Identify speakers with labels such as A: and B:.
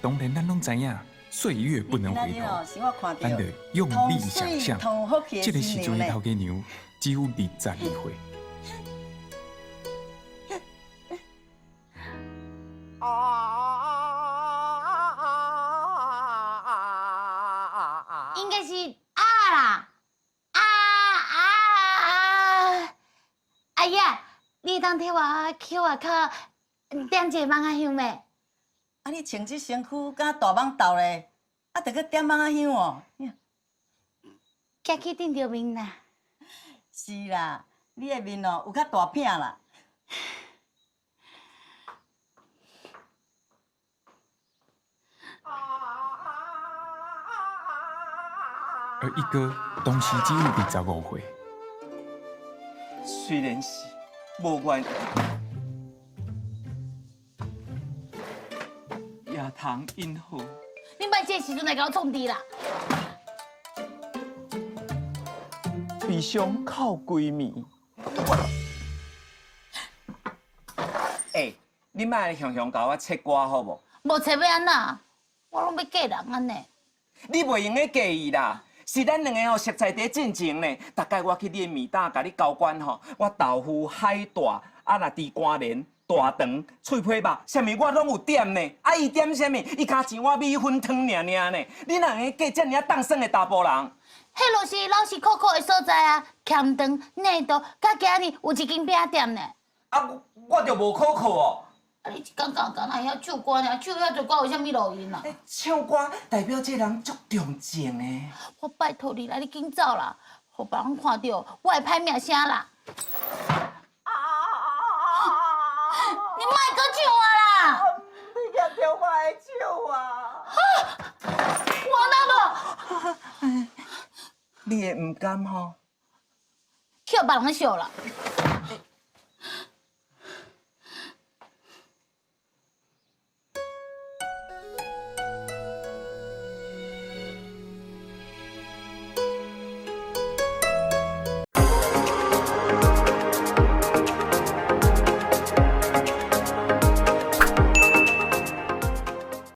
A: 当然咱拢知影，岁月不能回头，咱得用力想象，这个时阵的头家娘只有22岁。
B: 应该是啦，阿爷，你当替我去外口点一个蚊仔香未？
C: 啊，你穿这身躯敢大蠓豆咧？啊，得去点蚊仔香哦。
B: 行去顶着面啦。
C: 是啦，你的面哦有较大片啦。
A: 而一哥当时只有25岁。
D: 虽然是无缘，也通因好。
B: 你莫这时阵来甲我创治啦！
D: 悲伤靠闺蜜。你莫向向甲我切歌好无？
B: 无切要安怎？我拢要嫁人安尼。
D: 你袂用咧介意啦，是咱两个熟在伫进前呢。大概我去你的面搭甲你交关吼，我豆腐、海带，啊若猪肝连、大肠、脆皮肉，啥物我拢有点呢。啊，伊点啥物？伊加钱我米粉汤尔呢。你哪会嫁遮尔当算的查甫人？
B: 迄就是老实可可的所在啊，咸汤、内道，甲今日有一间饼店呢。
D: 啊，我就无可靠哦。
B: 啊，你一天敢遐唱歌呢？唱遐多歌，为啥物录音啊？
D: 唱歌代表这人足重情的。
B: 我拜托你啦，你紧走啦，互别人看到我会歹名声啦。你莫搁唱啊啦！
C: 你夹着我的手啊！
B: 我那无，
D: 你会唔甘吼？
B: 去互别人笑啦。